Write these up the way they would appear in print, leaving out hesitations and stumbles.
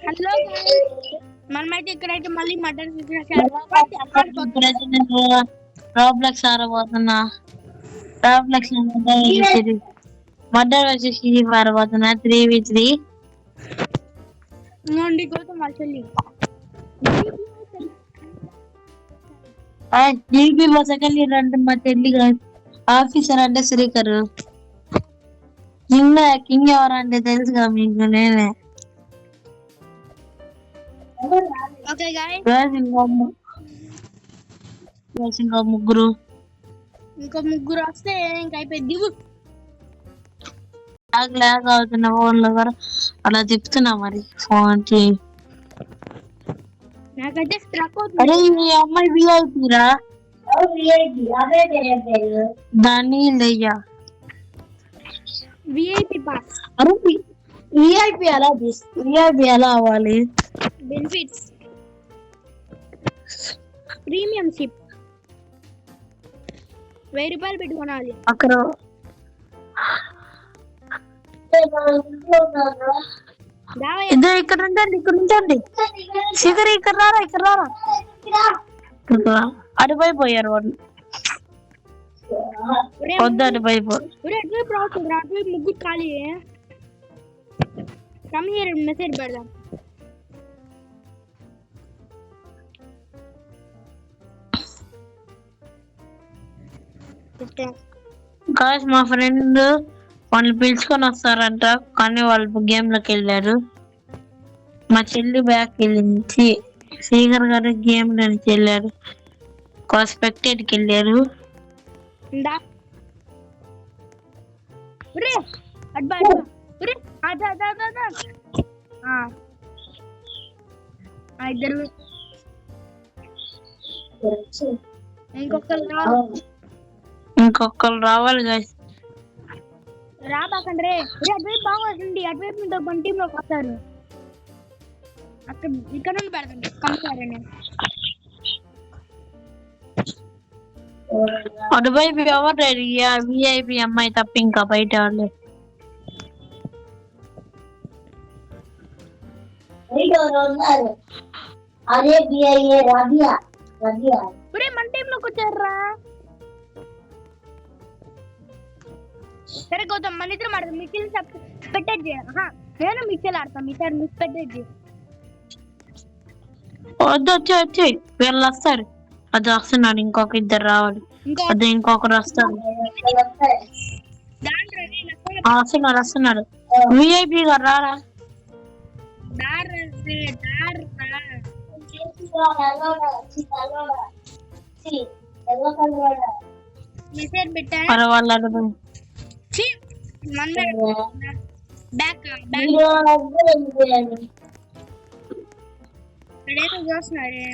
Hello మనమైతే ఇక్కడైతే మళ్ళీ మర్డర్ రాబ్లెక్స్ ఆడబోతున్నా. రాబ్లెక్స్ మర్డర్ వచ్చేసి ఆడబోతున్నా 3v3. ఇంకోండి కోసం వాళ్ళ చెల్లి జీపీ మా సెకండ్ ఇయర్ అంటే మా చెల్లి ఆఫీసర్ అంటే శ్రీకర్. కింగ్ ఎవరంటే తెలుసుగా మీకు? నేనే. ఓకే గాయ్స్ ఇంకో ముగ్గురు వస్తే ఇంకా అయిపోయింది. లాగ్ అవుతున్న ఫోన్లో కూడా అలా చెప్తున్నా మరి ఫోన్ కి. నాకైతే స్ట్రక్ అరే అవుతుంది. ఈ అమ్మాయి విఐపిరా? దాన్ని లేయ్యా విఐపి పాస్. అరే విఐపి ఎలా అవ్వాలి? బెనిఫిట్స్ ప్రీమియం షిప్ 1000 రూపాయలు పెట్టుకోవాలి అక్కడ. ఇద్దరు ఇక్కడ ఉంచండి. శిఖర్ ఇక్కడ రారా. అటుపోయిపోయారు వాళ్ళు. వద్దు అటుపోయిపో. అటువైపు ముగ్గురు ఖాళీ. కమ్ హియర్ మెసేజ్ పెడదాం. గాయ్స్ మా ఫ్రెండ్ వాళ్ళు పిలుచుకొని వస్తారంట, కానీ వాళ్ళు గేమ్ లోకి వెళ్ళారు. మా చెల్లి బ్యాక్ వెళ్ళింది. శ్రీకర్ గారు గేమ్ లోకి వెళ్ళారు. స్పెక్టేట్కి వెళ్ళారు. ఇద్దరు ఇంకొకరు రావాలి గాయ్స్. రాబాకండి రే. అటువైపు బాగుంటుంది. అటువైపు మన టీంలోకి వస్తారు. అక్కడ ఇక్కడ నుండి పెడతండి కంపారని. అటువైపు ఎవరు విఐపి అమ్మాయి తప్ప ఇంకా బయట వాళ్ళు. మన టీంలోకి వచ్చారా? సరే గౌతమ్ మన ఇద్దరు ఆడతాం. మిక్కిల్ స్పెక్టేట్ చేయ. నేను మిక్కిల్ ఆడతాం. ఈసారి మిక్స్ స్పెక్టేట్ చేయ. వద్దు వచ్చి వీళ్ళు వస్తారు. అది వస్తున్నారు. ఇంకొక ఇద్దరు రావాలి. అది ఇంకొకరు వస్తారు. వస్తున్నారు. విఐపి గారు రారా? మెసేజ్ పెట్టా. చూస్తున్నాడే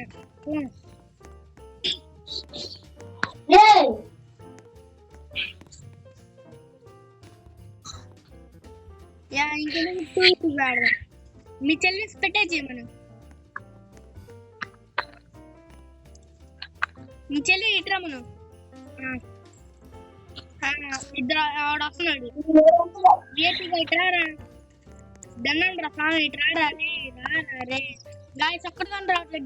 మీ చెల్లి పెట్టే చేయమను. మీ చెల్లి ఇట్రామను. ఇద్దరు ఆవిడ వస్తున్నాడు. ఇట్రారా దన్నాను రా స్వామి. ఇట్రాడా రే గాయస్. ఒక్కదాన్ని రావట్లేదు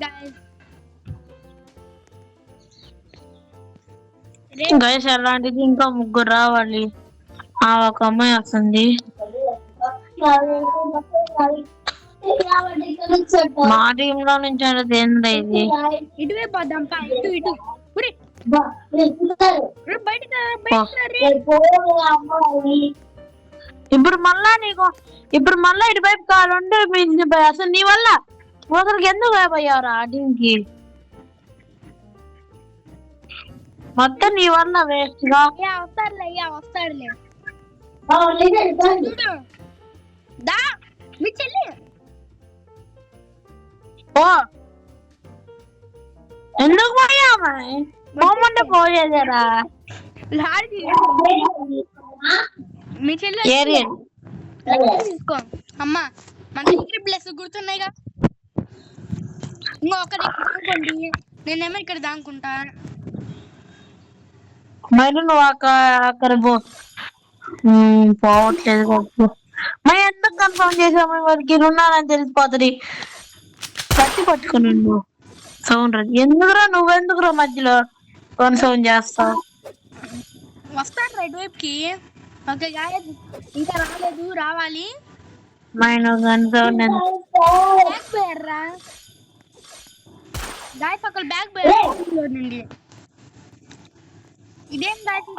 గాయస్. అలాంటిది ఇంకా ముగ్గురు రావాలి. ఒక అమ్మాయి వస్తుంది. మా టీమ్ లో నుంచి అనేది ఏంది ఇది? ఇటువైపు వద్దాం. ఇటు ఇప్పుడు మళ్ళా ఇటువైపు కావాలంటే అసలు నీ వల్ల ఒకరికి ఎందుకు అయిపోయారు ఆ టీంకి? మొత్తం నీ వల్ల వేస్ట్ గా. వస్తాడులే. ఎందుకు పోయామా? పోమంటే పోయేదేరా. మీ చెల్లి తీసుకో అమ్మా. మన ప్లేస్ గుర్తున్నాయిగా. ఇంకొక దాంకోండి. నేనేమో ఇక్కడ దాంకుంటా. మరి నువ్వు అక్కడ పోవట్లేదు. మరి ఎందుకు ఎందుకు కన్ఫర్మ్ చేసాము వారికి ఉన్నానని తెలిసిపోతుంది. కత్తి పట్టుకుని సౌండ్ రాదు. ఎందుకురా నువ్వెందుకురా మధ్యలో కన్ఫర్మ్ చేస్తావు? వస్తాను రైట్ వైపుకి. ఓకే గాయస్, ఇంకా రాలేదు, రావాలి. మైనస్ కన్ఫర్మ్ బ్యాక్ పోయారా గాయస్? ఒకళ్ళు బ్యాక్ పోయారు నుండి. ఇదేం గాయస్?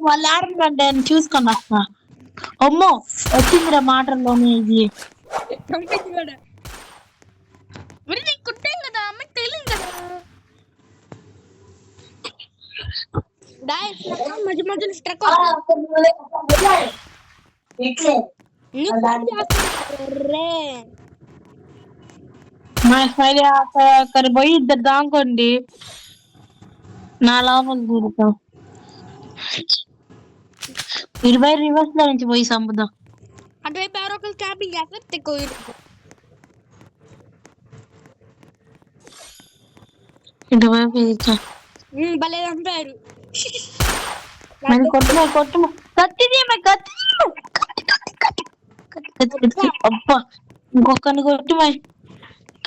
వాళ్ళు ఆడుతుంటే చూసుకొని వస్తా. అమ్మో వచ్చిందిరా మాటల్లోనే ఇది. పంపించాడు. మరి నీకు కుట్టాం కదా, అమ్మకి తెలియదు కదా. గాయస్ మధ్య మధ్యలో స్ట్రక్ మా స్మైలీ అక్కడ పోయి ఇద్దరు దాంకోండి, నా లోపల దూరుతాం. 20 రివర్స్ లో నుంచి పోయి సంపుదాం. అటువైపు ఎవరో ఒకరు క్యాంపింగ్ చేస్తారు. తెక్కువ ఇటువైపు భలే చంపారు. కొట్టుమా అబ్బా ఇంకొకరిని కొట్టుమా.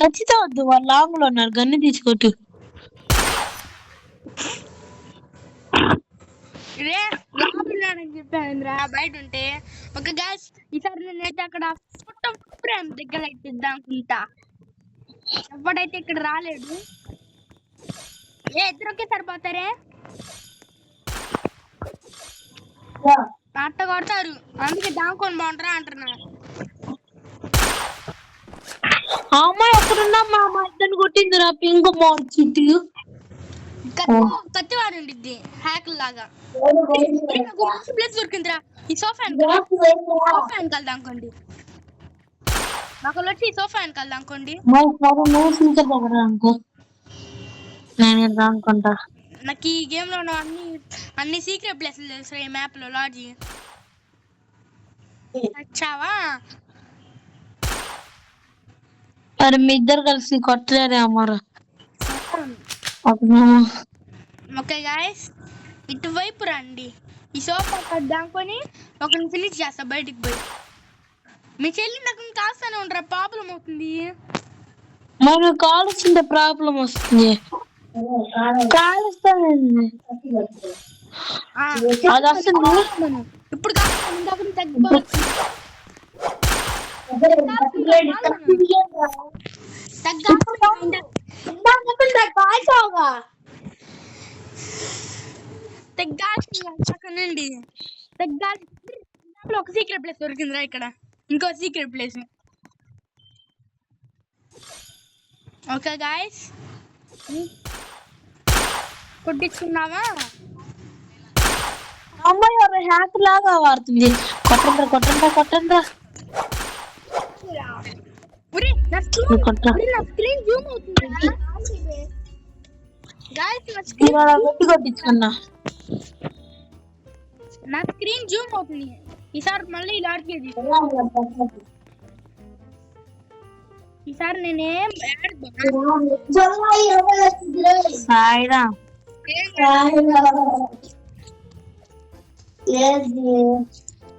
ఖచ్చితంగా వద్దు, వాళ్ళు లాంగ్ లో ఉన్నారు. గన్ను తీసుకొట్టు. చెప్పాను బయట ఉంటే. ఒక గ్యాస్ ఈసారి నేనైతే అక్కడ ప్రేమ దగ్గర ఇద్దాం అనుకుంటా. ఎప్పుడైతే ఇక్కడ రాలేడు. ఇద్దరుకే సరిపోతారే, అట్ట కొడతారు. అందుకే దాంకొని బాగుంటారా అంటున్నా. అమ్మాయి అక్కడున్నమ్మా, మా ఇద్దరిని కొట్టిందిరా పింక్ మార్చిట్. కత్తి వాడి ఉండిద్ది హ్యాక్ లాగా. ప్లేస్ దొరికిందిరా. ఈ సోఫా వెనకాల అనుకోండి. ఒకళ్ళు వచ్చి ఈ సోఫా వెనకాల అనుకోండి. నేను అనుకుంటా. నాకు ఈ గేమ్ లో అన్ని సీక్రెట్ ప్లేస్లు తెలుసు. ఈ మ్యాప్ లో లాడ్జి వచ్చావా? మరి మీ ఇద్దరు కలిసి కొట్టలేరే అమ్మారా? ఓకే గాయస్, ఇటువైపు రండి. ఈ సోఫా కద్దాకొని ఒకరిని ఫినిష్ చేస్తా బయటికి పోయి. మీ చెల్లి నాకు కాస్తానే ఉండరా, ప్రాబ్లం అవుతుంది. మరి కాలుస్తుంటే ప్రాబ్లం వస్తుంది. కాలుస్తానండి అది వస్తుంది. ఇప్పుడు తగ్గాల్సిండి. ఒక సీక్రెట్ ప్లేస్ దొరికిందిరా ఇక్కడ. ఇంకో సీక్రెట్ ప్లేస్. ఓకే గాయస్, కొట్టించుకున్నావా? అమ్మాయి ఎవరు హ్యాక్ లాగా వాడుతుంది. కొట్టండ్రా స్క్రీన్ జూమ్ అవుతుంది. కొట్టించుకున్నా, నా స్క్రీన్ జూమ్ అవుతుంది. ఈసారి మళ్ళీ ఇలా ఆడికేది. ఈసారి నేనేం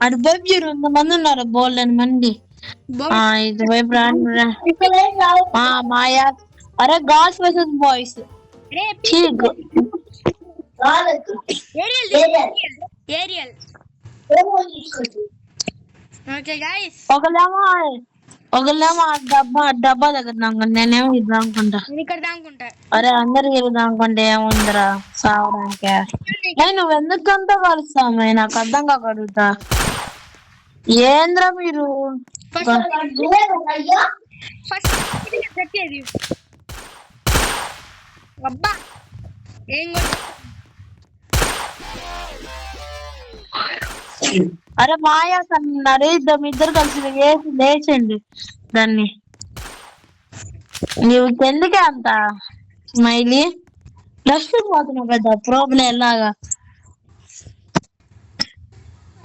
అది వైపు 200 మంది ఉన్నారు. బోల్డెన్ మంది. ఇది వైపు మాయా. అరే girls versus boys. Ariel. Okay guys, ఒకళ్ళేమో డబ్బా దగ్గర దాంకుంటా, నేనేమో ఇది దాంకుంటా. ఇక్కడ దాంకుంటా. అరే అందరికి ఇది దాంకుంటే ఏముందిరా సావడానికి. నువ్వు ఎందుకంతా కలుస్తావు? నాకు అర్థం కాక అడుగుతా. ఏంద్రా మీరు అబ్బా ఏం అరే మాయా అన్నారు. ఇద్దరు కలిసి లేచండి దాన్ని. నీవు ఎందుకే అంత స్మైలీ లక్ష్మి పోతున్నావు కదా ప్రాబ్లం ఎలాగా?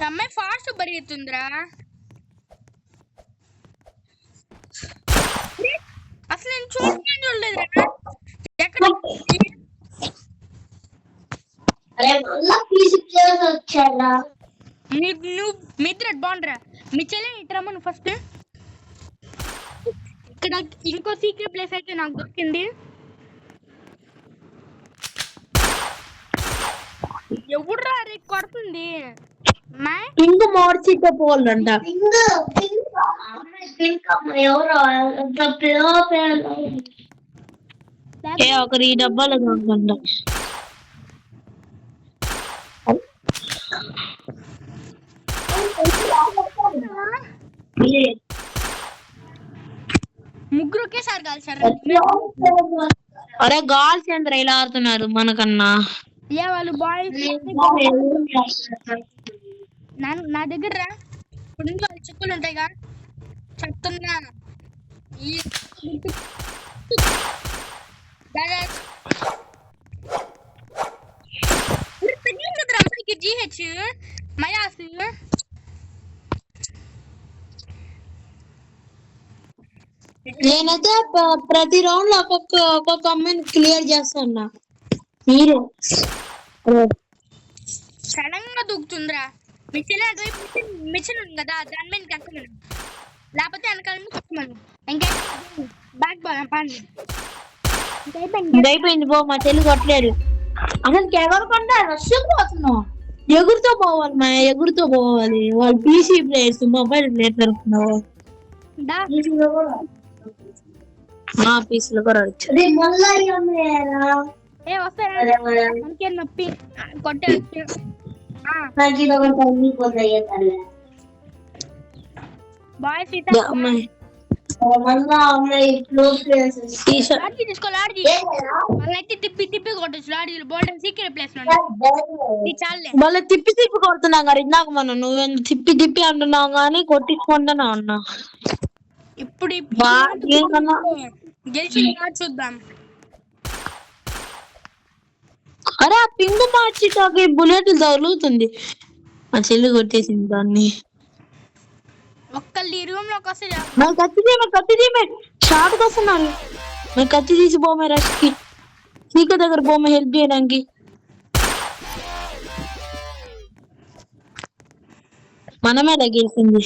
అమ్మాయి ఫాస్ట్ పరిగెత్తుందిరా. అసలు నేను చూడలేదురా. ఎక్కడ నువ్వు మిత్ర బాగుండరా? మీ చెల్లిని ఇట్రమ్మను ఫస్ట్. ఇక్కడ ఇంకో సీక్రెట్ ప్లేస్ అయితే నాకు దొరికింది. ఎవడురా రే కొడుతుంది మా ఇంక మార్చితో పోవాలంట. ఒకరు ఈ డబ్బాలో కాకుండా ముగ్గురు ఒకేసారి కాల్చారు. అరే గాల్ చంద్ర ఇలా ఆడుతున్నారు మనకన్నా. ఏ వాళ్ళు బాయ్స్ నా దగ్గర రా. ఇప్పుడు ఇంట్లో వాళ్ళ చెప్పులు ఉంటాయిగా చెప్తున్నా. కదరా అమ్మాయికి జీహెచ్ మయాస్. నేనైతే ప్రతి రౌండ్ లో ఒక్కొక్క అమ్మాయిని క్లియర్ చేస్తున్నా. మీరు సడన్ గా దూకుతుందిరా. మిషన్ అటువైపు మిషన్ ఉంది కదా దాని మీద కక్కమను, లేకపోతే వెనకాల కక్కమను. ఇంకా బ్యాక్ పండి అయిపోయింది పో. మా చెల్లి కొట్టలేరు అసలు. ఎగరకుండా రష్యం పోతున్నావు. ఎగురుతో పోవాలి మా ఎగురుతో పోవాలి. వాళ్ళు పీసీ ప్లేయర్స్ మొబైల్ ప్లేయర్స్ అనుకున్నావు. మా పీసీలో కూడా వచ్చారు. వస్తారా నొప్పి కొట్టే బాయ్స్ తీసుకో లాడ్జీ. వాళ్ళైతే తిప్పి తిప్పి కొట్టచ్చు లాడ్జీలు. బోల్డెన్ సీక్రెట్ ప్లేస్ లో చాలే. మళ్ళీ తిప్పి తిప్పి కొడుతున్నా కదా ఇందాక మనం. నువ్వు తిప్పి తిప్పి అంటున్నావు కానీ కొట్టించుకుంటున్నా అన్నా. ఇప్పుడు గెలిచి చూద్దాం. అరే ఆ పింగు మార్చిటాకి బుల్లెట్ తగులుతుంది. మా చెల్లి కొట్టేసింది దాన్ని. ఒక్కళ్ళు ఈ రూమ్ లోకి వస్తే నాకు కత్తి తీమే షార్ట్కి వస్తున్నారు. నాకు కత్తి తీసి పోమే రష్ కి సీక దగ్గర పోమే హెల్ప్ చేయడానికి. మనమే గెలిచింది.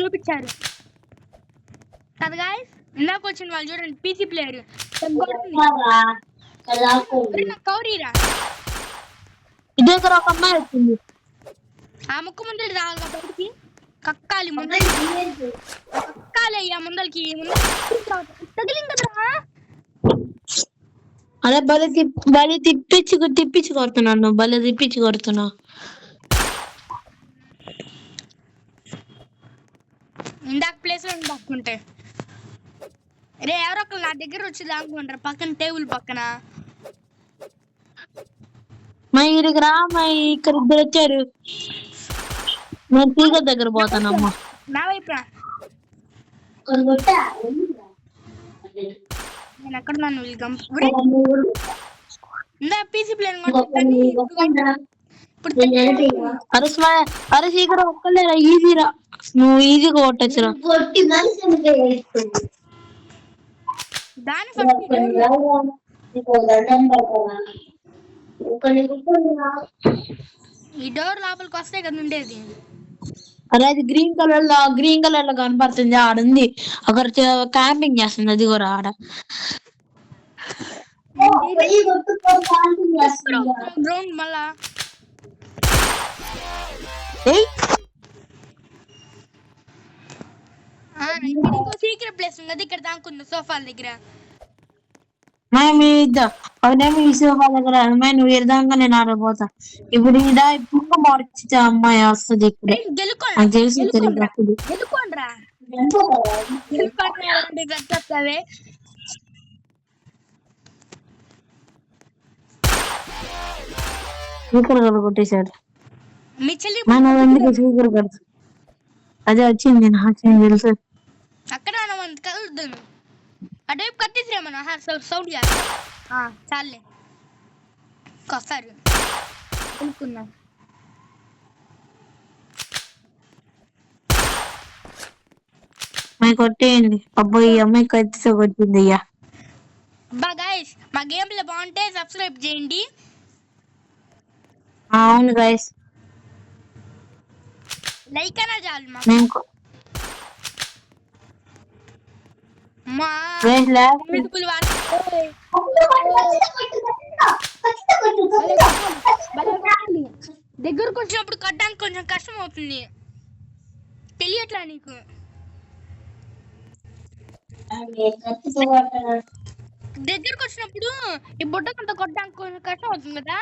చూపించారు కదా గాయ్స్. ఇందాక వచ్చిన వాళ్ళు చూడండి పీసీ ప్లేయర్. కౌరీరా దగ్గర ఒక అమ్మాయి వచ్చింది. ఆ ముక్కు ముందర రావాలి బయటికి. కక్కాలి ముందర కక్కాలి అయ్యా ముందరికి. తగిలింది కదరా. అదే బలి తిప్పించి కొడుతున్నాను. బలి తిప్పించి కొడుతున్నా. ఇందాక ప్లేస్ లో దాక్కుంటే రే ఎవరో ఒకరు నా దగ్గర వచ్చి దాక్కుంటారు పక్కన టేబుల్ పక్కన. మా ఇక్కడికి రా. మా ఇక్కడ ఇద్దరు వచ్చారు. నేను తీగ దగ్గర పోతానమ్మా. నా వైపు రా. నేను ఎక్కడ నన్ను ఇందా పీసీ ప్లేన్ అరే ఇక్కడ ఒక్కలేరా ఈజీరా. నువ్వు ఈజీగా కొట్టచ్చురా. దాని ఈ డోర్ లోపలికి వస్తే కదా ఉండేది. అరే అది గ్రీన్ కలర్ లో కనపడుతుంది. ఆడుంది అక్కడ క్యాంపింగ్ చేస్తుంది. అది కూడా ఆడ గ్రౌండ్ మళ్ళా ఇంకో సీక్రెట్ ప్లేస్ ఉంది ఇక్కడ దాకుంది సోఫాల దగ్గర. అవునేమో ఈ సోఫా దగ్గర నువ్వు ఎరదాకా నేను ఆడపోతా. ఇప్పుడు ఇప్పుడు మార్చి అమ్మాయి వస్తుంది. ఇప్పుడే తెలిసి స్పీకర్ కొట్టేశాడు. స్పీకర్ కడుతు అదే వచ్చింది నాకు తెలుసు. అక్కడ కలుద్దాను అటువైపు కట్టేసిరేమన్నా సౌండ్ చాలే వస్తారు అనుకున్నాం. కొట్టేయండి. అబ్బాయి ఈ అమ్మాయి కత్తితో కొట్టింది. అయ్యా అబ్బా గైస్ మా గేమ్ లో బాగుంటే సబ్స్క్రైబ్ చేయండి. అవును గైస్. లైక్ అయినా చాలు మాకు. మేము మా లేకపోతే మిడుపులు దగ్గరకు వచ్చినప్పుడు కట్టడానికి కొంచెం కష్టం అవుతుంది, తెలియట్లా నీకు? దగ్గరకు వచ్చినప్పుడు ఈ బుట్టకంత కొట్టడానికి కొంచెం కష్టం అవుతుంది కదా.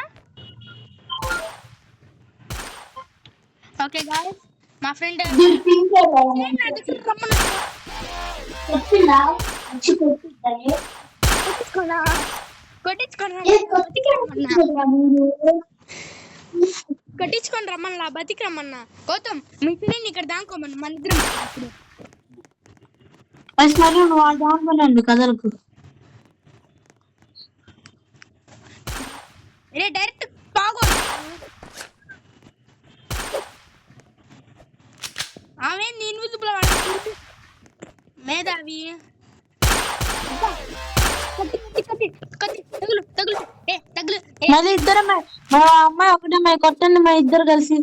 ఓకే గాయ్స్, మా ఫ్రెండ్ కొట్టించుకొని రమ్మన్నా, బతికి రమ్మన్నా. గౌతమ్ మీ పిల్లని ఇక్కడ దానుకోమన్నా, మన ఇద్దరం సరే నువ్వు వాళ్ళు దానిపోయినండి కథలకు. డైరెక్ట్ పాగో. ఆమె ఇన్విజిబుల్ మేధావి. మళ్ళీ ఇద్దరం మా అమ్మాయి ఒకటే మా కొట్టండి, మా ఇద్దరు కలిసి.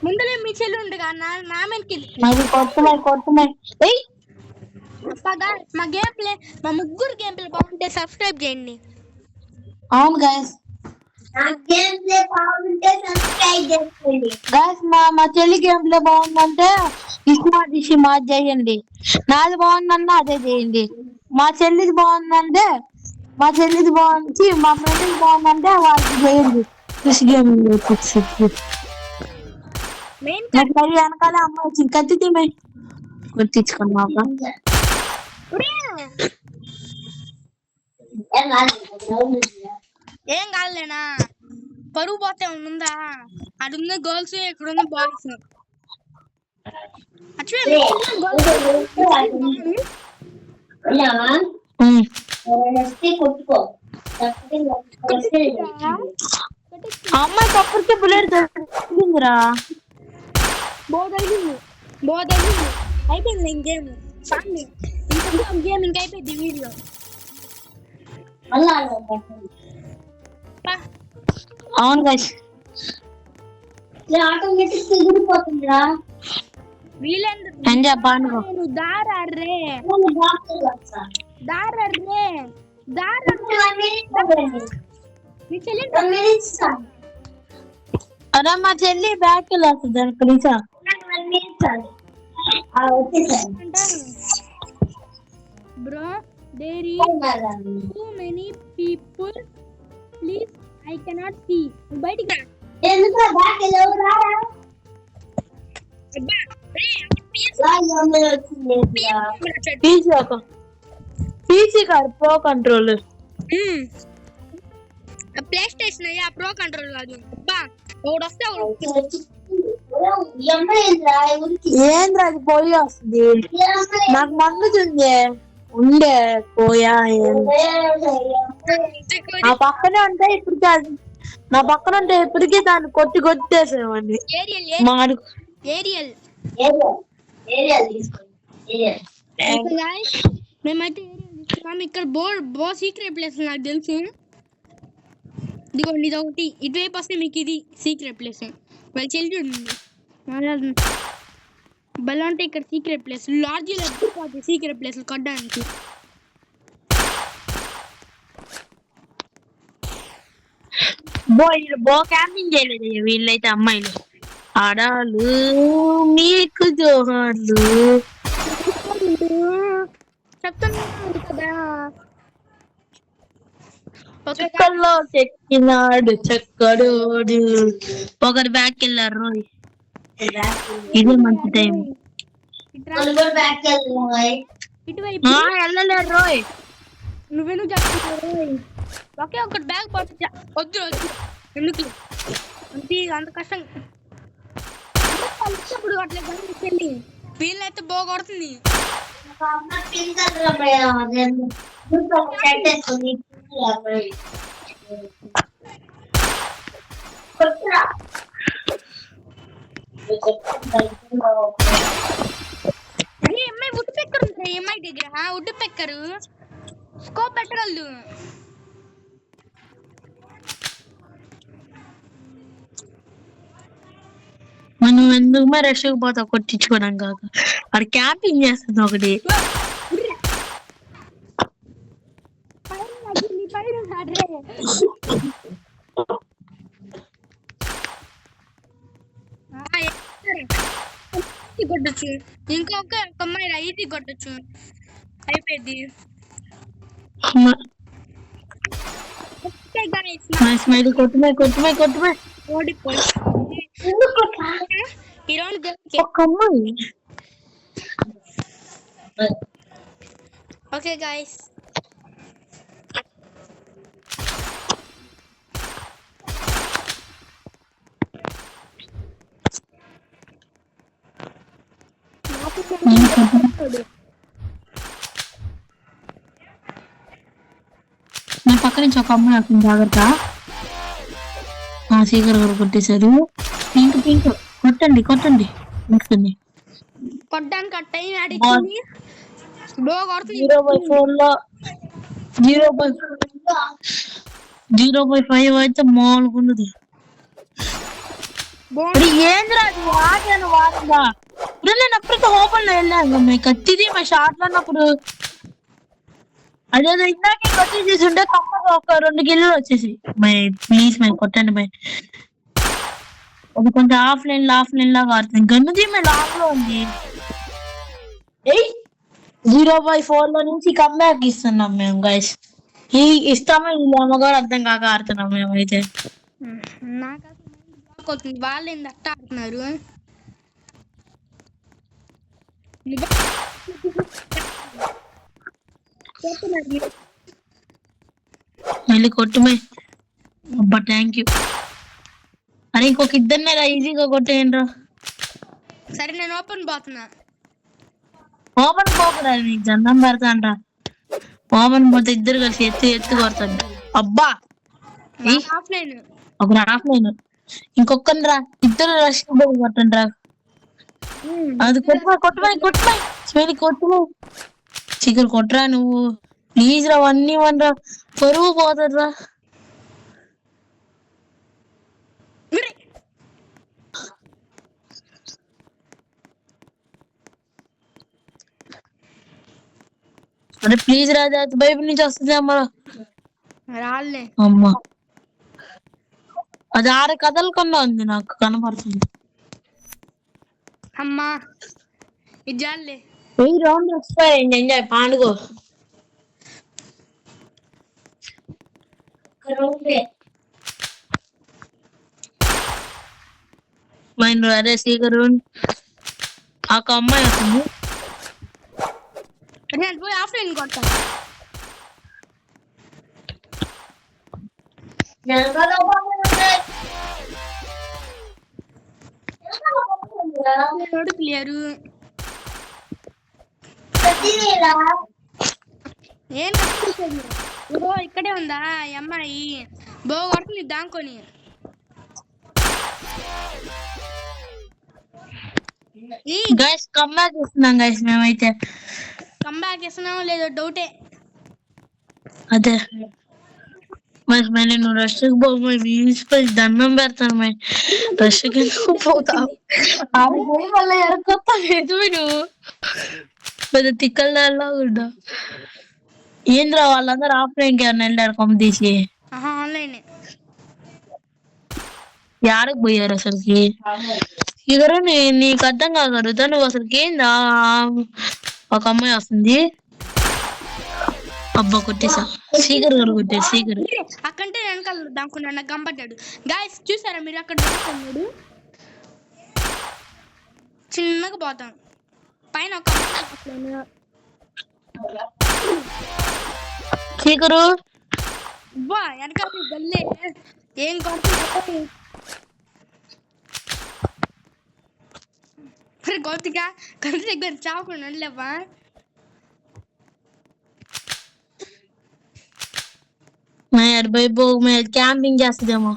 ముందరే మీ చెల్లి ఉండగా నా మీదకి మా గేమ్ ప్లే, మా ముగ్గురు గేమ్ ప్లే బాగుంటే సబ్స్క్రైబ్ చేయండి. అవును గైస్, గైస్ మా చెల్లి గేమ్ ప్లే బాగుందంటే ఇష్మాదిషి మాది చేయండి, నాది బాగుందన్నా అదే చేయండి. మా చెల్లిది బాగుందంటే మా చెల్లిది బాగుంది, మా ఫ్రెండ్ది బాగుందంటే వాళ్ళకి చేయండి. గేమ్ వెనకాల అమ్మ వచ్చింది కత్తి కొట్టించుకున్నాక ఏం కాదులేనా, పరుగు పోతే ఉందా? అడున్న గర్ల్స్, ఇక్కడున్న బాయ్స్. అమ్మాయికి అప్పటికే బుల్లెట్ దొరికిందిరా. బోధైంది అయిపోయింది ఇంకేం గేమ్ ఇంకా అయిపోయింది వీడియో. అవును గైస్, ఆటోమేటిక్ తిరిగిపోతుందిరా. వీళ్ళందరూ దారే అరే మా చెల్లి back వెళ్ళొస్తుంది కనీసా. Bro, there is too many people. Please, I cannot see. బయటికి పీసీ కాదు, ప్రో కంట్రోలర్. ప్లే స్టేషన్ అయ్యా, ప్రో కంట్రోల్ కాదు. ఒకడు వస్తే ఏంద్రా అది పోయి వస్తుంది, నాకు మండుతుంది. ఉండే పోయా నా పక్కనే ఉంటే ఇప్పటికీ దాన్ని కొట్టేసేవాడిని. మాడు మేమైతే ఇక్కడ బో సీక్రెట్ ప్లేస్ నాకు తెలుసు. ఇదిగోండి, ఇది ఒకటి. ఇటువైపు వస్తే మీకు ఇది సీక్రెట్ ప్లేస్. వాళ్ళు చెల్లి ఉంది బలం అంటే ఇక్కడ సీక్రెట్ ప్లేస్. లాడ్జీలో సీక్రెట్ ప్లేస్ కొట్టడానికి. బో క్యాంపింగ్ చేయలేదు వీళ్ళైతే. అమ్మాయిలు ఆడాలు మీకు జోహార్లు చెప్తున్నాను కదా. చెక్కల్లో చెక్కినాడు చెక్కడోడు. ఒకరు బ్యాక్ వెళ్ళారు. ఇదే మంచి టైం. వెళ్ళలేరు రోయ్. నువ్వెందుకు చెప్తున్నావు? ఒకే ఒకటి బ్యాగ్ పట్టు. వద్దు ఎందుకు అంత కష్టం. ఇప్పుడు అట్లా వెళ్ళి వీళ్ళైతే బాగొడుతుంది. అమ్మాయి ఉడ్డు పెక్కరు అమ్మాయి దగ్గర. ఉడ్డు పెక్కరు స్కోప్ పెట్టగలదు. మనం ఎందుకు మరి రష్కి పోతావు కొట్టించుకోవడం కాక అది క్యాంపింగ్ చేస్తుంది ఒకటి. కొట్టచ్చు ఇంకొక అమ్మాయి ఇది కొట్టచ్చు అయిపోయింది. స్మైల్ కొట్టుమే ఓడిపోయి ఈ రౌండ్ ఒక్క అమ్మాయి. ఓకే గాయస్ నా పక్క నుంచి ఒక అమ్మాయి వస్తుంది జాగ్రత్త. శేఖర్ గారు కొట్టేశారు. పింక్ కొట్టండి కొట్టడానికి టైం యాడ్ 0/5 అయితే మామూలుగా ఉన్నది. ఏంద్రా వాడిందా ఇప్పుడు నేను అప్పటికి ఓపెన్ లో వెళ్ళాను కత్తిది మా షార్ట్ లో ఉన్నప్పుడు అదేదో ఇందాకే కత్తి తీసుంటే తప్పదు ఒక 2 గిల్లు వచ్చేసి. ప్లీజ్ కొట్టండి అది కొంచెం ఆఫ్లైన్ లాగా ఆడుతుంది. గన్నుది లాంగ్ లో ఉంది. 0/4 లో నుంచి కమ్బ్యాక్ ఇస్తున్నాం మేము గైస్. ఇస్తామో ఇల్లేమో కూడా అర్థం కాక ఆడుతున్నాం మేమైతే. వాళ్ళు ఏంది అట్ట ఆడుతున్నారు. మళ్ళీ కొట్టుమే. అబ్బా థ్యాంక్ యూ. అరే ఇంకొక ఇద్దరినే ఈజీగా కొట్టేయండి రా. సరే నేను ఓపెన్ పోతున్నా. ఓపెన్ పోకురా నీకు జన్నం పెడతాండ్రా. ఓపెన్ పోతే ఇద్దరు కలిసి ఎత్తు కొడతాడు. అబ్బా ఒకరు ఆఫ్లైన్ ఇంకొకరిని రా. ఇద్దరు రష్ కొట్టండి రా. అది కొట్టుమై చికెన్ కొట్టరా నువ్వు ప్లీజ్ రా. 1v1 రా పరువు పోతుంది రా. అరే ప్లీజ్ రాజా బైబిల్ నుంచి వస్తుంది అమ్మా. అమ్మా అది 6 కథలకన్నా ఉంది నాకు కనపడుతుంది. అమ్మా ఇది రౌండ్ వస్తాయి ఎంజాయ్ పాండుగో. మైండ్ అరే సీకరు ఆ అమ్మాయి వస్తుంది. నేను పోయి ఆఫ్లైన్ కొడతాను. క్లియరు ఏం ఇక్కడే ఉందా ఈ అమ్మాయి కొడుతుంది దాంకొని. గైస్ కమ్బ్యాక్ ఇస్తున్నాం గైస్ మేమైతే. కమ్బ్యాక్ ఇస్తున్నామో లేదో డౌటే. అదే నువ్వు రష్కి పోయి దండం పెడతాను రష్కి ఎందుకు పోతావు. మళ్ళీ ఎరకొస్తావు నువ్వు పెద్ద తిక్కల్లా కూడా. ఏంద్రా వాళ్ళందరూ ఆఫ్లైన్ కి ఏమన్నా వెళ్ళారు కొమ్మ తీసి. ఆన్లైన్ యాడికి పోయారు అసలుకి. ఇగరు నీకు అర్థం కాగలుగుతా నువ్వు అసలుకి ఏందా. ఒక అమ్మాయి వస్తుంది. అబ్బా కొట్టేసా. సీకర్ గారు కొట్టారు. సీకర్ అక్కంటే వెనకాల దాక్కున్నా నాకు గంపడ్డాడు. గాయస్ చూసారా మీరు అక్కడ దాక్కున్నాడు. చిన్నగా పోతాం పైన ఒక సీకరు వెనకాల గల్లే ఏం కొడుతుంది. గౌతిగా కలిసి దగ్గర చావకుండా లేవా. క్యాంపింగ్ చేస్తుందేమో.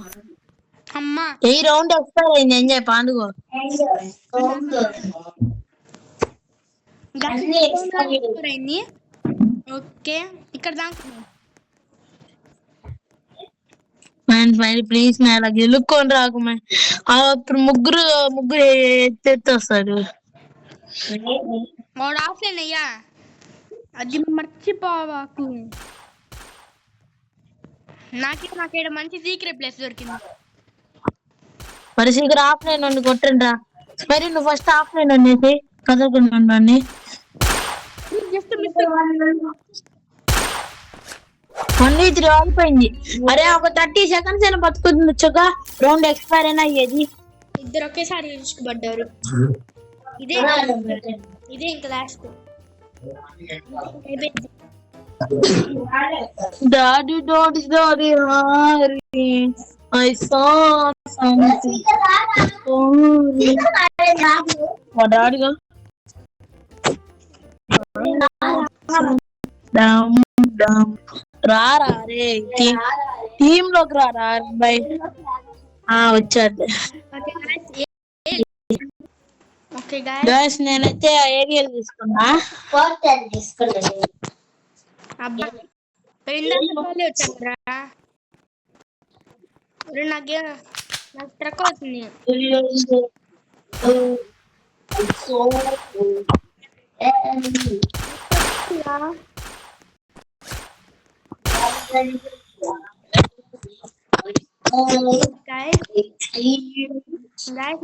అమ్మా ఏ రౌండ్ వస్తారు ఎంజాయ్ పాండుగో. ఓకే ఇక్కడ దాకా మ్యాన్ ప్లీజ్ మ్యాన్ అలా గెలుక్కొని రాకు మ్యాన్. అప్పుడు ముగ్గురు ఎత్తేస్తారు. వాడు ఆఫ్లైన్ అయ్యా, అది మర్చిపోవాకు. నాకేడ మంచి సీక్రెట్ ప్లేస్ దొరికింది. మరి శీఘ్రం ఆఫ్లైన్ నుండి కొట్టండి రా. మరి నువ్వు ఫస్ట్ ఆఫ్లైన్ అనేసి కదలకుండా జస్ట్ మిస్. 1v3 ఆగిపోయింది. అరే ఒక 30 seconds అయినా బతుకుతుంది వచ్చాక రౌండ్ ఎక్స్పైర్ అయినా అయ్యేది. ఇద్దరు ఒకేసారి ఇరుచుకుపడ్డారు. ఇదే ఇంకా లాస్ట్. డాడీ డాడీ డాడీ హారి ఐ సా సంథింగ్. మా డాడీగా రారా రే టీమ్ లోకి రారా బై. వచ్చాడు. నేనైతే ఏరియల్ తీసుకున్నా. నాకు ట్రక్ అవుతుంది.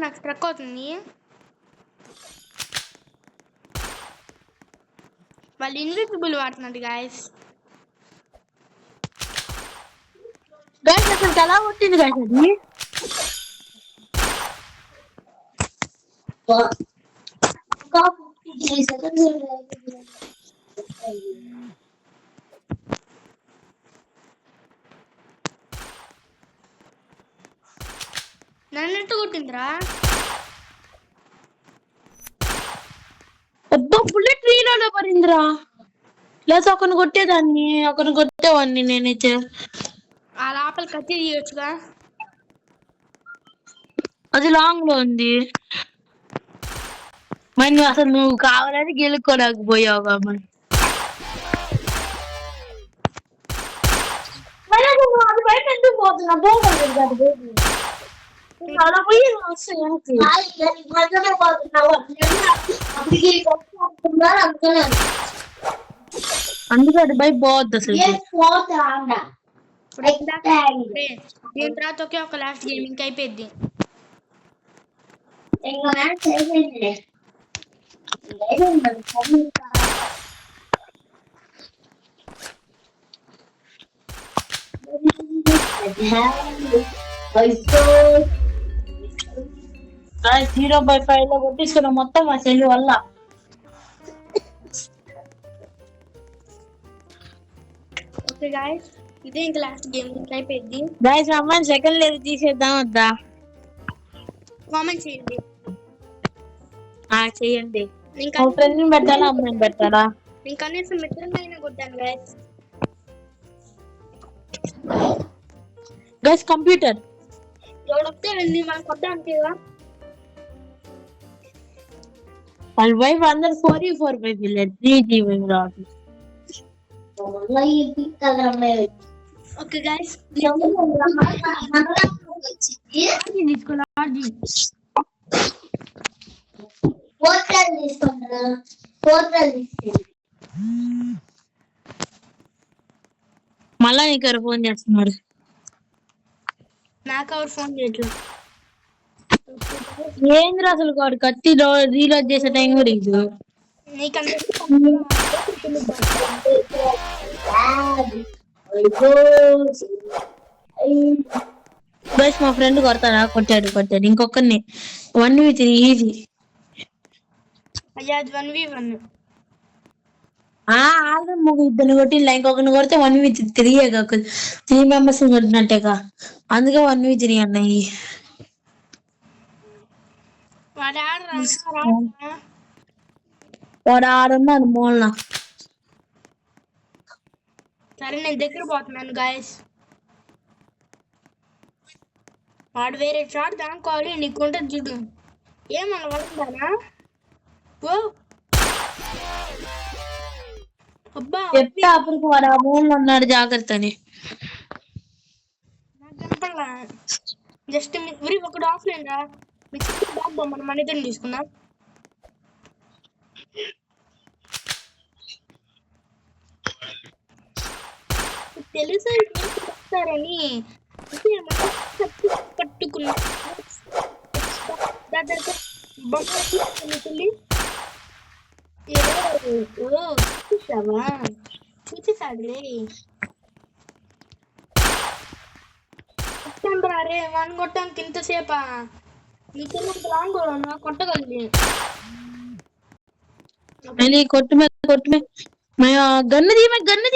నాకు ట్రక్ అవుతుంది. వాళ్ళు ఇన్విజిబుల్ వాడుతున్నారు గాయస్. అసలు ఎలా కొట్టింది గాయస్ అది. నన్నట్టు కొట్టిందిరా. బుల్లెట్ రీలోనే పడిందిరా. లేదా ఒకరిని కొట్టేవాడిని నేనైతే. ఆ లోపల కత్తి తీయొచ్చుగా. అది లాంగ్ లో ఉంది. మరి అసలు నువ్వు కావాలని గెలుక్కోలేకపోయావు కాబట్టి. అది బయట ఎందుకు పోతున్నా పోగలదు. అలా పోయి అందుకే అది బయట పోవద్దు అసలు. దీని తర్వాత ఒకే ఒక లాస్ట్ గేమ్ ఇంకా అయిపోయింది. Guys, 0/5 లో కొట్టించుకున్న మొత్తం మా చెల్లి వల్ల. ఓకే గాయ్స్, ఇదే ఇంకా లాస్ట్ గేమ్ ఇంకా అయిపోయింది. గాయ్స్ అమ్మాయిని సెకండ్ లేదు తీసేద్దాం వద్దా? కామెంట్ చేయండి. చేయండి. ఫ్రెండ్ని పెట్టాలా అమ్మాయిని పెట్టాలా? నేను కనీసం మిత్రులైనా కొట్టాను గాయ్స్. గైస్ కంప్యూటర్ ఎవడొస్తే వెళ్ళి మనం కొట్టాను కదా. వాళ్ళ వైఫ్ అందరు 4v4 వెళ్ళారు. 3g రాదు. ఓకే గైస్, మళ్ళా నీకు ఎవరు ఫోన్ చేస్తున్నాడు? నాకు ఎవరు ఫోన్ చేయట్లేదు. ఏంద్ర అసలు వాడు కత్తి రీలోడ్ చేసే టైం కూడా ఇది. బస్ మా ఫ్రెండ్ కొట్టాడు ఇంకొకరిని 1v3 ఈజీ. అయ్యా 1v1. ఆల్రెడీ ఇద్దరు కొట్టింది. ఇంకొకరిని కొడితే 1v3 కాక 3 మెంబర్స్ కొట్టినట్టేగా. అందుకే 1v3 అన్నాయి. వాడు ఆడున్నాడు మూలన. సరే నేను దగ్గర పోతున్నాను గాయస్. వాడు వేరే షాట్ దానుకోవాలి. నీకుంటుంది చూడు. ఏమన్నా వస్తుందానా? చెప్తా అప్పుడు వాడు ఆ మూలన ఉన్నాడు జాగ్రత్త అని. కనపడలా. జస్ట్ మీ ఊరి ఒకటి ఆఫ్లైన్ రా. మీ బాబు మనం మన ఇద్దరిని తీసుకుందాం. తెలుసు వస్తారని పట్టుకున్నా చూసావా చూసేసాడులే. రే వన్ కొట్టానికి ఇంతసేపా నీకు రాంగ్ కూడా కొట్టగలిగి కొట్టుమే గన్ను తీమే గన్ను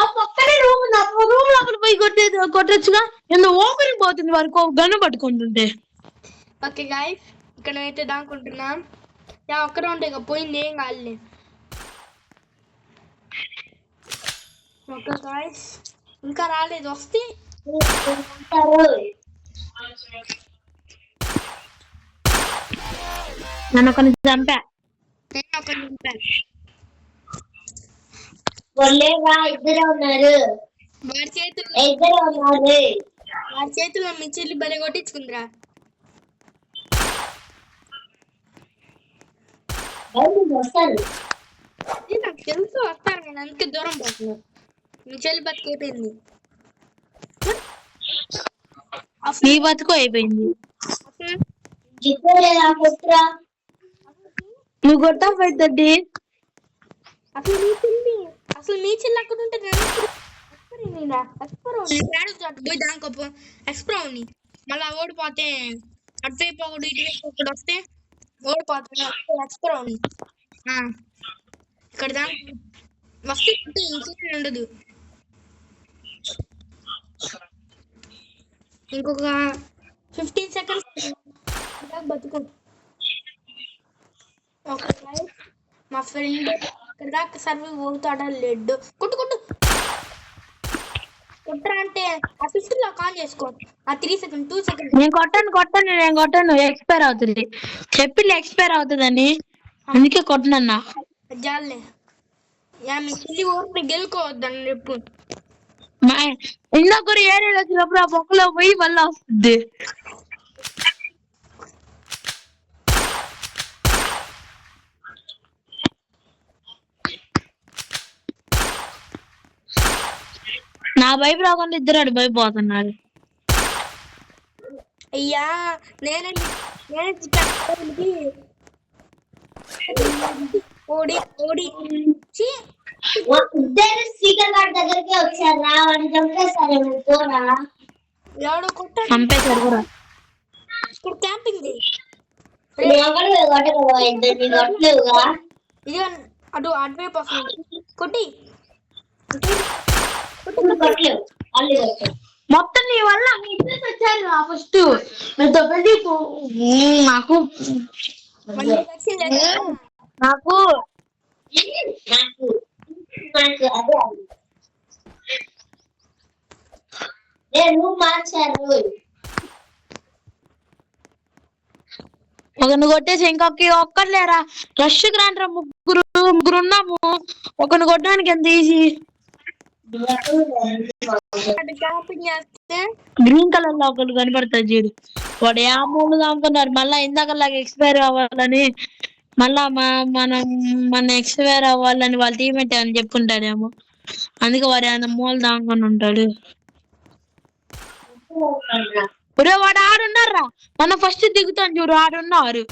ఆ పక్కనే రూమ్ ఉంది. రూమ్ లోపల పోయి కొట్టొచ్చుగా. ఎందుకు ఓపెనింగ్ పోతుంది వరకు గన్ను పట్టుకుంటుంటే. ఓకే గాయ్స్ ఇక్కడ అయితే దాక్కుంటున్నాం. ఒక్క రౌండ్ ఇక పోయింది ఏం కాదులే. ఓకే గాయ్స్ ఇంకా రాలేదు వస్తే నన్ను ఒకరిని చంపా. ఇద్దరే ఉన్నారు. వాడి చేతుల్లో మీ చెల్లి బలి కొట్టించుకుందిరా. నాకు తెలుసు వస్తారు నేను అందుకే దూరం పోతున్నా. మీ చెల్లి బతికైపోయింది. నీ బతుకు అయిపోయింది. నువ్వు కొట్టకపోయిందండి. అసలు మీ చెల్లి అక్కడ ఉంటే పోయి దానికోపో ఎక్స్ప్రోని మళ్ళా ఓడిపోతే అటువైపు ఒకటి ఇటువైపు ఒకటి వస్తే ఓడిపోతుంది. ఎక్స్ప్రోని ఇక్కడ దానికి వస్తే ఇంకేం ఉండదు. ఇంకొక 15 seconds బతుకు. మా ఫ్రెండ్ ఇక్కడ దాకా సర్వే పోతాడా లేడు. కొట్టు కొట్టరా అంటే ఆ 50 లో కాన్ చేసుకో. ఆ 3 seconds 2 seconds నేను కొట్టాను ఎక్స్పైర్ అవుతుంది. చెప్పి ఎక్స్పైర్ అవుతుందని అందుకే కొట్టనన్నా. జాలే మీ చెల్లి ఓడిని గెలుకోవద్దని చెప్పు. ఇంకొకరు ఏరియాలో వచ్చినప్పుడు ఆ బొక్కలో పోయి మళ్ళీ వస్తుంది. నా వైపు రాకుండా ఇద్దరు భయపోతున్నారు. అయ్యా నేనే ఓడి ఇద్దరు స్పీకర్ గారి దగ్గరికి వచ్చారు. రావని చంపేస్తారు. ఎవడో కొట్టాడు. చంపేశారు కూడా. ఇక్కడ క్యాంపింగ్ ఇది అటువైపు వస్తుంది. కొట్టి మొత్తం నీ వల్ల వచ్చారు ఫస్ట్ నాకు నాకు మార్చారు. ఒకరిని కొట్టేసి ఒక్కర్లేరా రష్ గ్రాండ్రా ముగ్గురు ఉన్నాము. ఒకరిని కొట్టడానికి ఎంత ఈజీ. గ్రీన్ కలర్ లో ఒకరు కనపడతారు చూడు. వాడు ఏ మూడు దాముకున్నారు. మళ్ళా ఇందాకలాగా ఎక్స్పైర్ అవ్వాలని మళ్ళా మన ఎక్స్పైర్ అవ్వాలని వాళ్ళ టీమేట్ అని చెప్పుకుంటాడేమో. అందుకే వాడు ఆయన మూల దాముకొని ఉంటాడు. వాడు ఆడున్నారా. మనం ఫస్ట్ దిగుతాం చూడు ఆడున్నారు.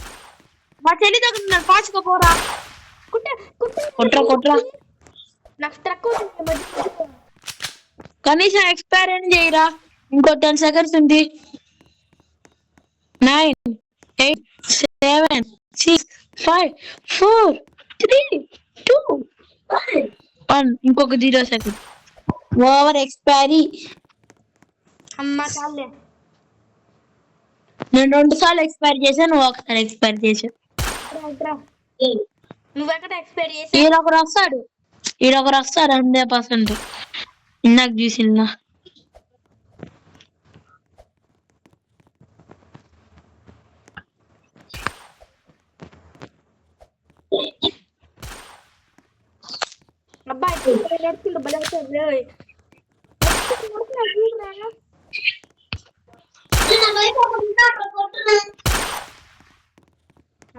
మా చెల్లి దగ్గర ఉన్నారు. ఫాస్ట్గా పోరా. కొట్రా కనీసం ఎక్స్పైర్ అని చేయరా. ఇంకో 10 seconds ఉంది. 9 8 7 6 5 4 3 2 1 ఇంకొక 0 seconds. Over expiry. అమ్మా చాలే. నేను 2 సార్లు ఎక్స్పైర్ చేశాను. నువ్వు ఒకసారి ఎక్స్పైర్ చేశావు. నువ్వెక్కడ ఎక్స్పైర్ చేసావు. ఈడొకరు వస్తాడు 100%. ఇందాక చూసిందా. అబ్బాయి నడుచుకుంటూ భలే వచ్చారు రే.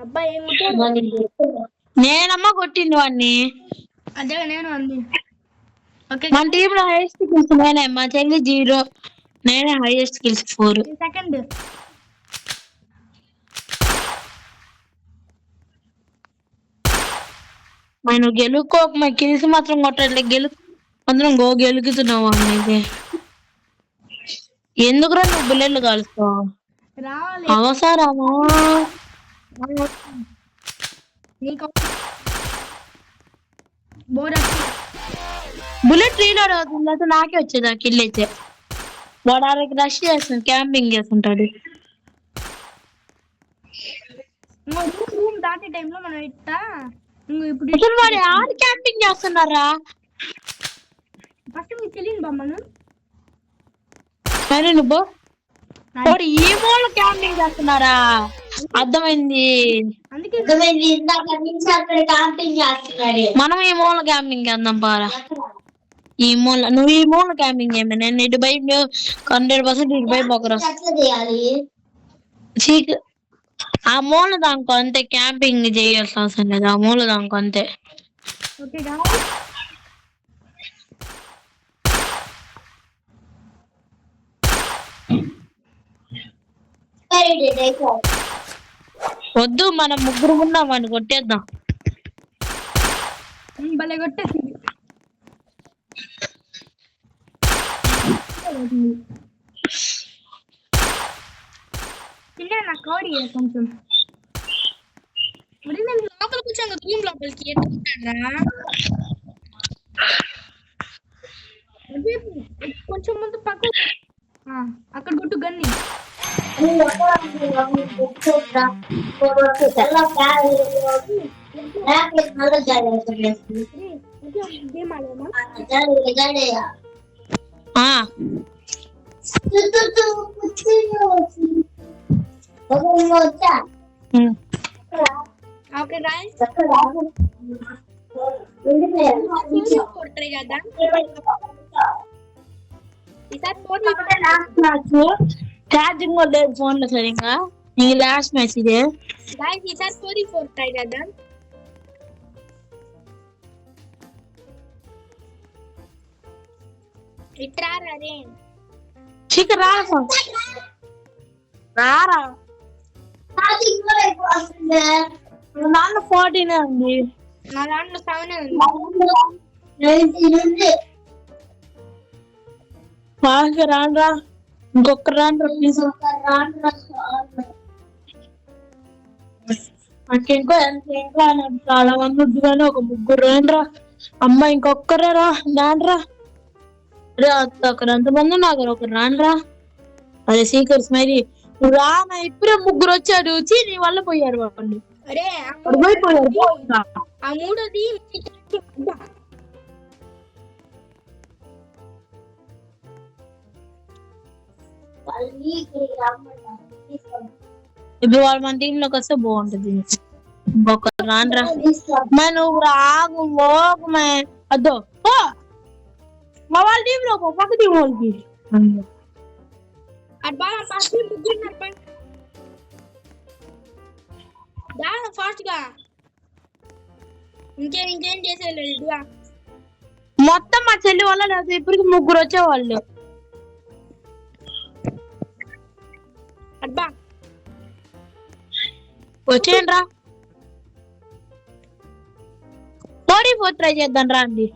అబ్బాయి ఏం ముట్టాడు? నేనమ్మా కొట్టింది వాడిని. అదే నేను అంది. ఓకే మన టీమ్ లో హైయెస్ట్ స్కిల్స్ నేనే, మా చెల్లి 0, నేనే హైయెస్ట్ స్కిల్స్ 4. సెకండ్. నువ్వు గెలుకో, మా కిల్స్ మాత్రం కొట్టట్లే. అందరం గెలుకుతున్నావు అనేది. ఎందుకురా నువ్వు బుల్లెట్లు కాలుస్తావు? రావాలి అవసరమా? నీకు బోర్ బుల్లెట్ రీలోడ్ అవుతుంది, అయితే నాకే వచ్చేది ఆ కిల్ అయితే. వాడు ఆడికి రష్ చేస్తాడు, క్యాంపింగ్ చేస్తుంటాడు. రూమ్ దాటే టైంలో మనం ఇట్టా ఇప్పుడు అసలు వాడు ఆడ క్యాంపింగ్ చేస్తున్నారా? ఫస్ట్ మీకు తెలియదు బొమ్మను. సరే నువ్వు వాడు ఈ మూల క్యాంపింగ్ చేస్తున్నారా? అర్థమైంది. అందుకే ఇందాక నుంచి అక్కడ క్యాంపింగ్ చేస్తున్నాడు. మనం ఈ మూల క్యాంపింగ్ చేద్దాం పారా. ఈ మూల, నువ్వు ఈ మూల క్యాంపింగ్ చేయమని, నేను ఇటు బై 100% ఇటు బై ఒకరు ఎట్లా చేయాలి? ఆ మూల దానికి అంతే, క్యాంపింగ్ చేయాల్సిన అవసరం లేదు. ఆ మూల దానికి అంతే. ఓకే వద్దు, మనం ముగ్గురు ఉన్నాం, వాడిని కొట్టేద్దాం. భలే కొట్టేసింది. చిన్న నా కోడి కొంచెం నేను లోపలికి వచ్చాను, రూమ్ లోపలికి ఎట్టుకుంటారా? కొంచెం ముందు పక్క అక్కడ కొట్టు గన్ని. గేమ్ ఆడేమా? ఓకే గాయ్స్, ట్రై చేద్దాం. ఛార్జింగ్ లేదు ఫోన్ లో సరిగ్గా. నీకు లాస్ట్ మ్యాచ్ ఇదే గాయ్స్, ఈసారి 4 ట్రై చేద్దాం. ఇట్రా రే చిక్ రారా. నాన్న 14 ఉంది, నా దాంట్లో 7 ఉంది. బాగా రానరా, ఇంకొక రానరా ప్లీజ్. నాకింకో ఇంకా చాలా మంది ఉంది కానీ ఒక ముగ్గురు రానరా. అమ్మ ఇంకొక్కరే రా, రానరా. ఒకరు ఎంతమంది నాకు ఒకరు రానరా. అదే సీకర్స్ మరి రానా, ఇప్పుడే ముగ్గురు వచ్చారు. నీ వల్ల పోయారు వాళ్ళు. అరే పోయిపోయారు. ఆ మూడోది ఇప్పుడు వాళ్ళు మన టీమ్ లోకి వస్తే బాగుంటది. ఇంకొకరు రానరా. నువ్వు రాగు మోగమే అద్దో మా వాళ్ళ టీమ్ లో పక్క టీం వాళ్ళకి ఫాస్ట్ గా ఇంకేం చేసేది. మొత్తం మా చెల్లి వల్ల లేదు, ఇప్పటికి ముగ్గురు వచ్చేవాళ్ళు. అబ్బా వచ్చేయండి రా. 44 ట్రై చేద్దాం రా అండి.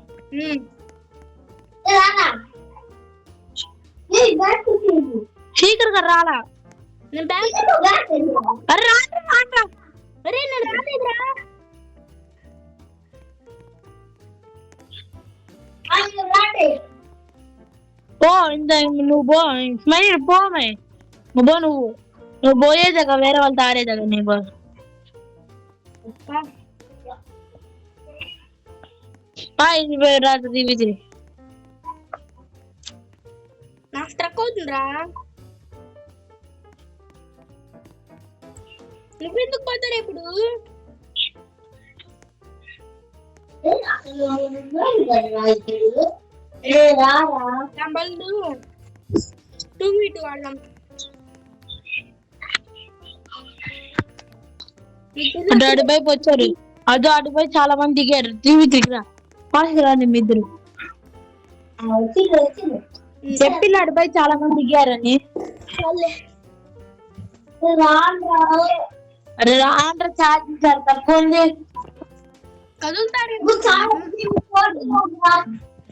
శీకర్ గారు రాలా. అరే రాట్రా. అరే నేను రాలేదురా. పో ఇంత నువ్వు పో స్మైల్ పోమే. నువ్వు పోయేదాకా వేరే వాళ్ళతో ఆడేదాకా నీ బో. ఇది రాత్రి విజయ్ నాకు స్ట్రక్ అవుతుందిరా. నువ్వెందుకు పోతారా ఇప్పుడు? బళ్ళు 2v2 ఆడదాం. అటు అటువైపు వచ్చారు. అటువైపు చాలా మంది దిగారు. టీవీ దిగిరా ఫాస్ట్ రాని మీ ఇద్దరు చెప్పిన అటుపై చాలా మంది దిగారని. అరే రాండ్రా ఛార్జింగ్ సార్ తక్కువ ఉంది. కదులుతారు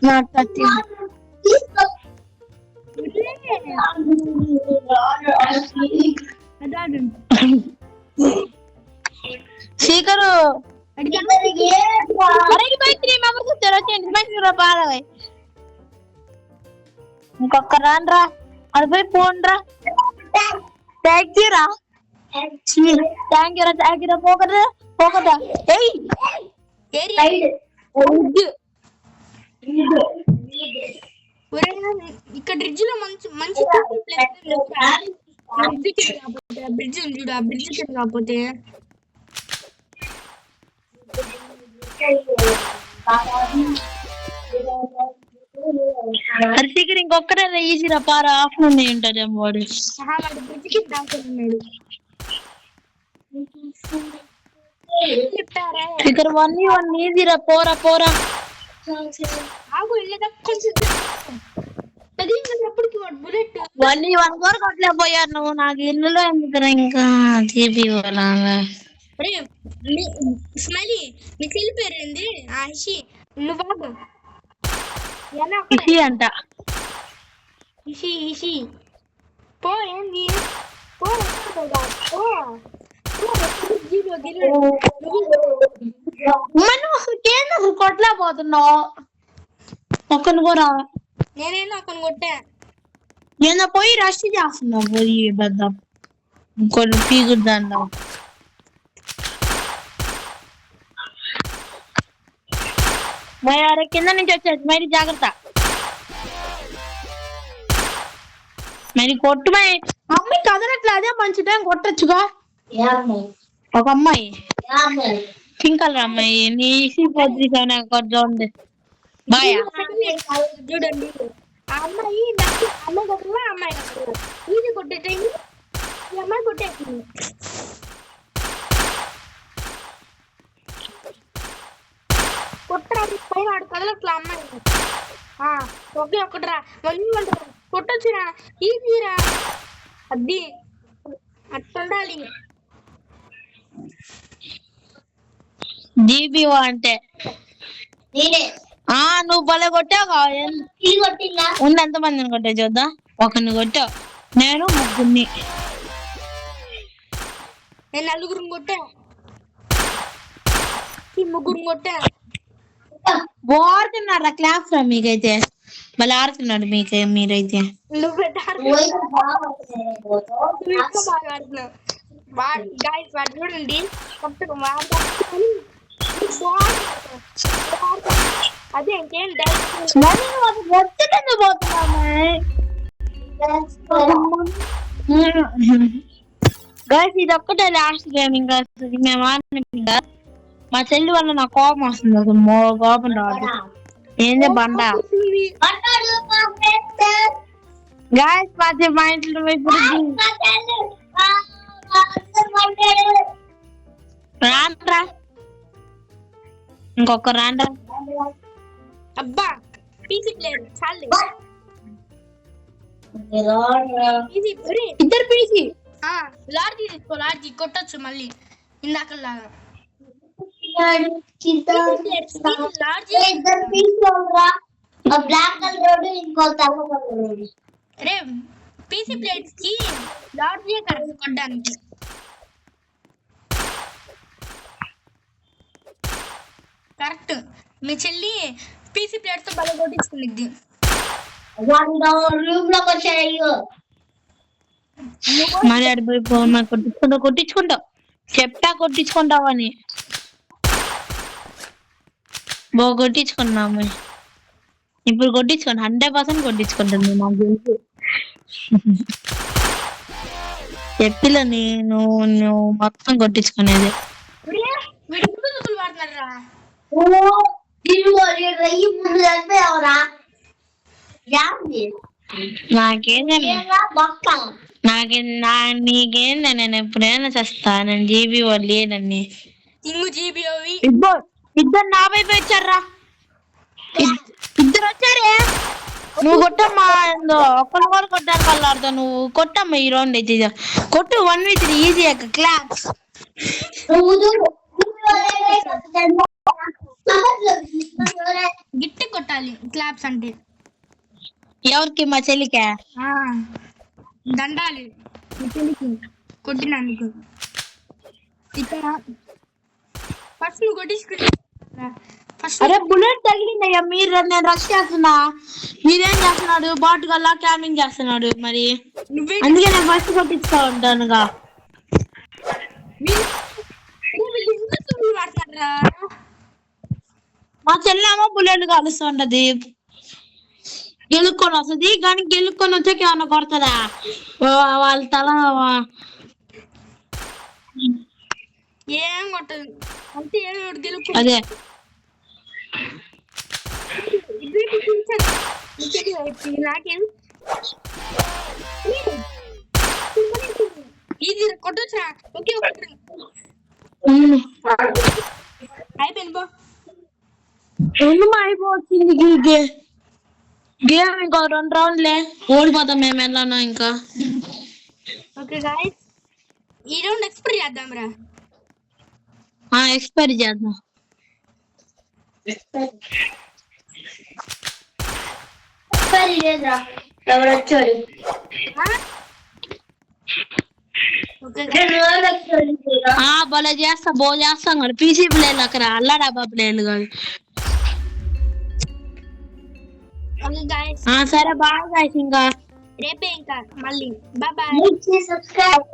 నాకు థర్టీ. శీకరు ఇంకొక రాన్రా అడిపోయి పోన్రా. థ్యాంక్ యూ రా పోకదా పోకదా. ఇక్కడ బ్రిడ్జ్ లో మంచి మంచి బ్రిడ్జ్ ఉంది చూడు. ఆ బ్రిడ్జ్ కాకపోతే హర్షికర్ ఇంకొక్కరే ఈజీరా పారా ఆఫ్ నుండి ఉంటాడేమో వాడు. బ్రిడ్జ్ దాకున్నాడు. ఇక్కడ 1v1 ఈజీరా పోరా పోరా. ఆగు కొంచెం బుల్లెట్ 1v1 కూడా కొట్టలేకపోయారు నువ్వు. నాకు ఇల్లులో ఎందుకు ఇంకా జీబీ స్మైలీ నీ చెల్లి పేరు ఏంది? ఇషి నువ్వు ఇషి అంట. ఇషి ఇషి పో ఏంది పో మనం కొట్టలేకపోతున్నావు. ఒక్కను కూడా నేనేనా అక్కడ కొట్టా. నేను పోయి రష్ చేస్తున్నావు. పోయి పెద్ద ఇంకోటి పీకుద్దాండా. మరి కింద నుంచి వచ్చేది మరి జాగ్రత్త. మరి కొట్టు మరి. అమ్మాయి కదలట్లే అదే మంచి టైం కొట్టచ్చుగా. ఒక అమ్మాయి పింక్ కలర్ అమ్మాయి నీ ఉంది బాయ్. చూడండి ఆ అమ్మాయి అమ్మాయి కొట్టలా అమ్మాయి కొట్టలా ఇది కొట్టే టైం ఈ అమ్మాయి కొట్టేసింది. కొట్టరాది పైన ఆడు కదలట్లా అమ్మాయి. ఒకే ఒక్కటిరా మళ్ళీ అంటారా కొట్టొచ్చురా ఈజీరా. అది అట్టుండాలి. జీబీ అంటే నువ్వు భలే కొట్టావు. ఉంది ఎంత మందిని కొట్టావు చూద్దా. ఒకరిని కొట్టావు. నేను ముగ్గురిని నేను నలుగురిని కొట్టా. ఈ ముగ్గురిని కొట్టా. ఆడుతున్నారా క్లాస్ రా మీకైతే మళ్ళీ ఆడుతున్నాడు మీరైతే. నువ్వు చూడండి అదే ఇంకేం గైస్ ఇది ఒక్కటే లాస్ట్ గేమ్. ఇంకా మేము ఆడిన మా చెల్లి వల్ల నాకు కోపం వస్తుంది. అసలు కోపం రాదు. ఏంది బండ గాయస్ మా ఇంట్లో రాండ్రా ఇంకొక రాండ్రా. అబ్బా పీసీ ప్లేయర్ చాలు. ఇద్దరు పీసీ లార్జీ తీసుకో. లార్జీ కొట్టచ్చు మళ్ళీ ఇందాకలాగా. రే పీసీ ప్లేట్స్ కి లార్జీ కరెక్ట్ కొట్టడానికి. కరెక్ట్ మీ చెల్లి పీసీ ప్లేట్ తో బల కొట్టించుకుంది. మరి అడిపోయి కొట్టించుకుంటావు. చెప్తా కొట్టించుకుంటావని కొట్టించుకున్నాము. ఇప్పుడు కొట్టించుకోండి 100% కొట్టించుకుంటాను. నాకు తెలుసు చెప్పిలా నువ్వు మొత్తం కొట్టించుకునేది. రయ్యి ముందు చనిపోయావురా నాకేందన్నా బొక్క నీకేందా నేను ఎప్పుడైనా చస్తా నేను జీబీ వాళ్ళు లేనని ఇంగు జీబీఓవి ఇద్దరు నా వైపు వచ్చారా ఇద్దరు వచ్చారే నువ్వు కొట్టమ్మా ఒక్కరు కూడా కొట్టాను కల్లాడుతా నువ్వు కొట్టమ్మా ఈ రౌండ్ అయితే కొట్టు 1v3 ఈజీ అక్క క్లాప్స్ గిట్టి కొట్టాలి క్లాప్స్ అంటే ఎవరికి మా చెల్లికా ఆ, దండాలి మీ చెల్లికి కొట్టినందుకు ఇక్కడ ఫస్ట్ నువ్వు కొట్టించుకున్నా ఫస్ట్ అరే బుల్లెట్ తగిలిందయ్యా మీరు నేను రష్ చేస్తున్నా మీరేం చేస్తున్నాడు బాట్ గల్లా క్యామింగ్ చేస్తున్నాడు మరి నువ్వే అందుకే నేను ఫస్ట్ కొట్టిస్తా ఉంటానుగా వాడతారా మా చెల్లేమో బుల్లెట్ కాలుస్తుంటది గెలుక్కొని వస్తుంది కానీ గెలుక్కొని వచ్చాక ఏమన్నా కొడతదా వాళ్ళ తల ఏం కొట్టదు అంటే ఏదో ఒకటి గెలుపు అదే నాకేం ఇది కొట్టొచ్చురా ఓకే అయిపోయింది బా రెండు అయిపోతుంది గేమ్ ఇంకో 2 రౌండ్లే ఓడిపోతాం మేము వెళ్ళాను ఇంకా ఓకే గాయ్స్ ఈ రౌండ్ ఎక్స్పైర్ చేద్దాం రా ఎక్స్పైర్ చేద్దాం ఎవరొచ్చాడు ఓకే భలే చేస్తాం కదా పీసీ ప్లేయర్లు అక్కడ అల్లా డబ్బా ప్లేయర్లు కాదు ఓకే గాయ్స్ సరే బాగా ఇంకా రేపే ఇంకా మళ్ళీ బాయ్ బాయ్ సబ్స్క్రైబ్